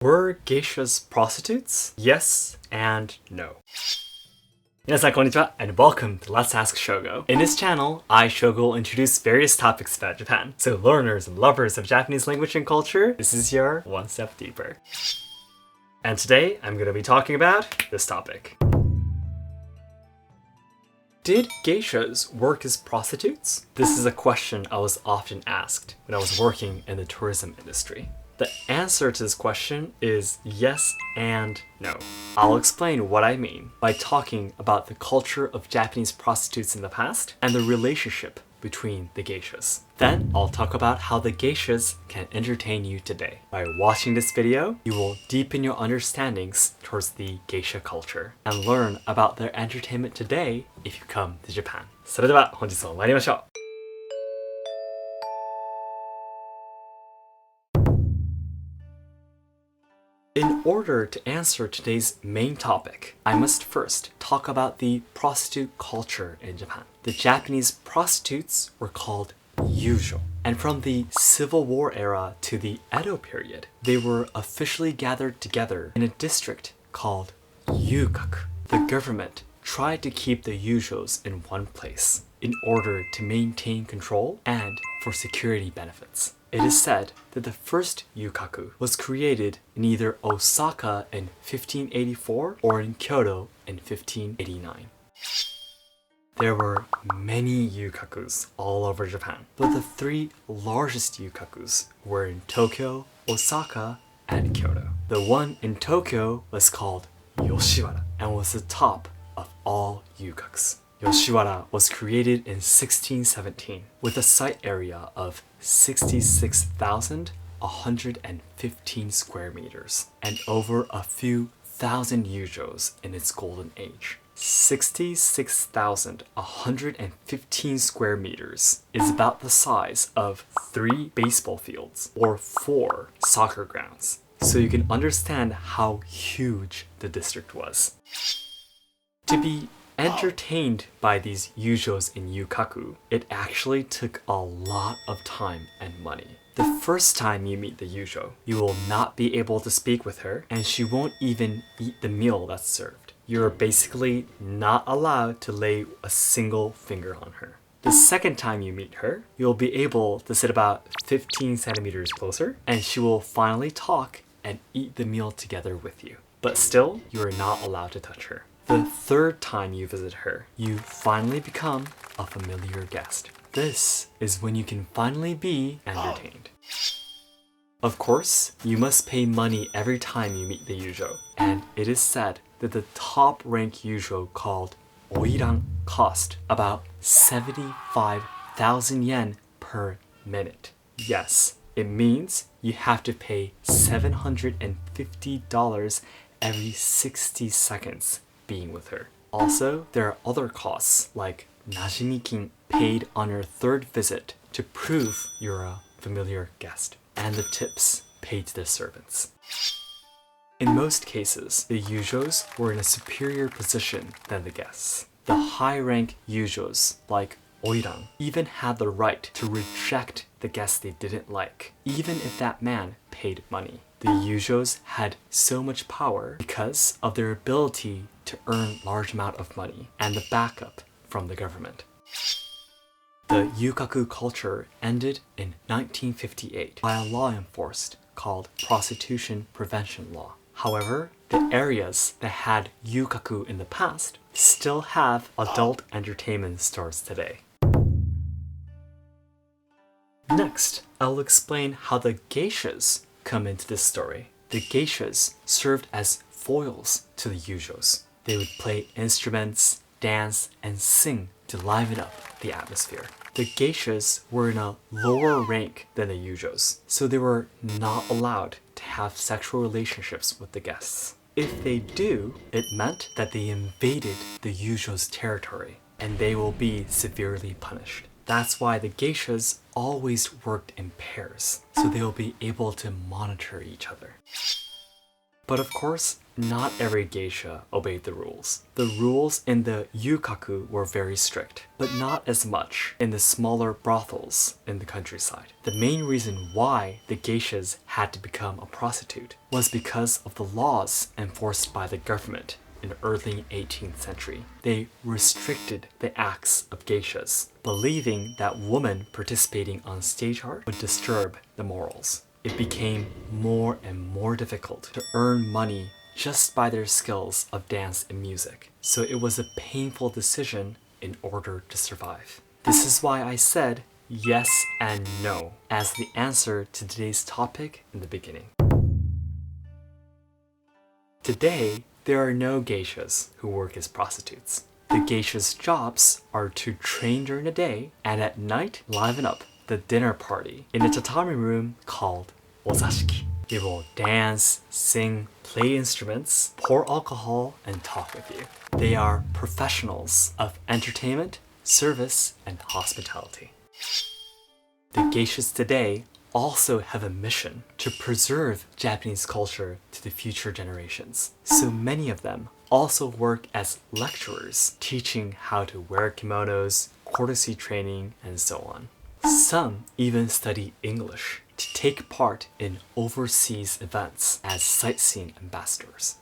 Were geishas prostitutes? Yes and no. 皆さんこんにちは and welcome to Let's Ask Shogo. In this channel, I, Shogo, will introduce various topics about Japan. So learners and lovers of Japanese language and culture, this is your one step deeper. And today, I'm going to be talking about this topic. Did geishas work as prostitutes? This is a question I was often asked when I was working in the tourism industry. The answer to this question is yes and no. I'll explain what I mean by talking about the culture of Japanese prostitutes in the past and the relationship between the geishas. Then I'll talk about how the geishas can entertain you today. By watching this video, you will deepen your understandings towards the geisha culture and learn about their entertainment today if you come to Japan. それでは本日も参りましょう。In order to answer today's main topic, I must first talk about the prostitute culture in Japan. The Japanese prostitutes were called ryujo, and from the Civil War era to the Edo period, they were officially gathered together in a district called ryukaku. The government tried to keep the ryujos in one place in order to maintain control and for security benefits. It is said that the first ryukaku was created in either Osaka in 1584 or in Kyoto in 1589. There were many ryukakus all over Japan, but the three largest ryukakus were in Tokyo, Osaka, and Kyoto. The one in Tokyo was called Yoshiwara and was the top of all ryukakus. Yoshiwara was created in 1617 with a site area of 66,115 square meters and over a few thousand ryujos in its golden age. 66,115 square meters is about the size of 3 baseball fields or 4 soccer grounds, so you can understand how huge the district was. To be entertained by these ryujos in yukaku, it actually took a lot of time and money. The first time you meet the ryujo, you will not be able to speak with her, and she won't even eat the meal that's served. You're basically not allowed to lay a single finger on her. The second time you meet her, you'll be able to sit about 15 centimeters closer, and she will finally talk and eat the meal together with you. But still, you are not allowed to touch her. The third time you visit her, you finally become a familiar guest. This is when you can finally be entertained. Of course, you must pay money every time you meet the ryujo, and it is said that the top rank ryujo called oiran cost about 75,000 yen per minute. Yes, it means you have to pay $750 every 60 seconds being with her. Also, there are other costs like najimikin paid on your third visit to prove you're a familiar guest, and the tips paid to the servants. In most cases, the ryujos were in a superior position than the guests. The high-rank ryujos, like oiran, even had the right to reject the guest they didn't like, even if that man paid money. The ryujos had so much power because of their ability to earn large amount of money and the backup from the government. The yukaku culture ended in 1958 by a law enforced called Prostitution Prevention Law. However, the areas that had yukaku in the past still have adult entertainment stores today. Next, I'll explain how the geishas come into this story. The geishas served as foils to the ryujos. They would play instruments, dance, and sing to liven up the atmosphere. The geishas were in a lower rank than the ryujos, so they were not allowed to have sexual relationships with the guests. If they do, it meant that they invaded the ryujos' territory, and they will be severely punished. That's why the geishas always worked in pairs, so they will be able to monitor each other. But of course, not every geisha obeyed the rules. The rules in the yukaku were very strict, but not as much in the smaller brothels in the countryside. The main reason why the geishas had to become a prostitute was because of the laws enforced by the government in the early 18th century. They restricted the acts of geishas, believing that women participating on stage art would disturb the morals. It became more and more difficult to earn money just by their skills of dance and music. So it was a painful decision in order to survive. This is why I said yes and no as the answer to today's topic in the beginning. Today, there are no geishas who work as prostitutes. The geishas' jobs are to train during the day and at night liven up the dinner party in a tatami room called ozashiki. They will dance, sing, play instruments, pour alcohol, and talk with you. They are professionals of entertainment, service, and hospitality. The geishas today also have a mission to preserve Japanese culture to the future generations. So many of them also work as lecturers, teaching how to wear kimonos, courtesy training, and so on. Some even study English to take part in overseas events as sightseeing ambassadors.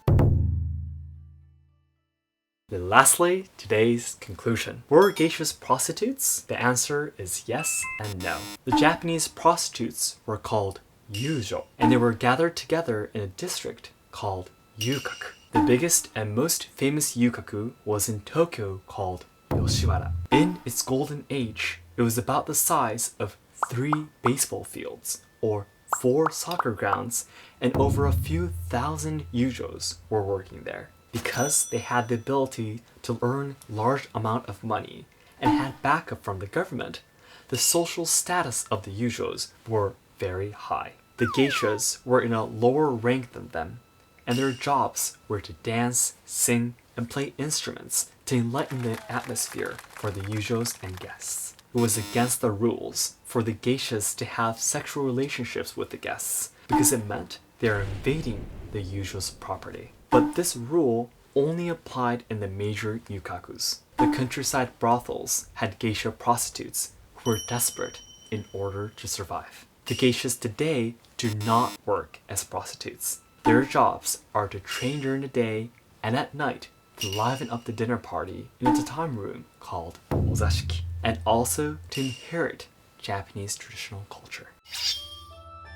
And lastly, today's conclusion. Were geishas prostitutes? The answer is yes and no. The Japanese prostitutes were called yujo, and they were gathered together in a district called yukaku. The biggest and most famous yukaku was in Tokyo called Yoshiwara. In its golden age, it was about the size of 3 baseball fields, or 4 soccer grounds, and over a few thousand yujos were working there. Because they had the ability to earn large amount of money and had backup from the government, the social status of the yujos were very high. The geishas were in a lower rank than them, and their jobs were to dance, sing, and play instruments to enlighten the atmosphere for the yujos and guests. It was against the rules for the geishas to have sexual relationships with the guests because it meant they are invading the yujos' property. But this rule only applied in the major yukakus. The countryside brothels had geisha prostitutes who were desperate in order to survive. The geishas today do not work as prostitutes. Their jobs are to train during the day and at night to liven up the dinner party in a tatami room called ozashiki, and also to inherit Japanese traditional culture.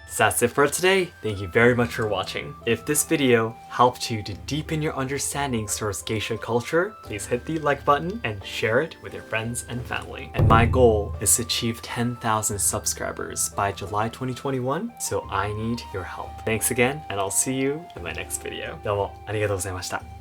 So that's it for today. Thank you very much for watching. If this video helped you to deepen your understanding towards geisha culture, please hit the like button and share it with your friends and family. And my goal is to achieve 10,000 subscribers by July 2021, so I need your help. Thanks again, and I'll see you in my next video. どうもありがとうございました。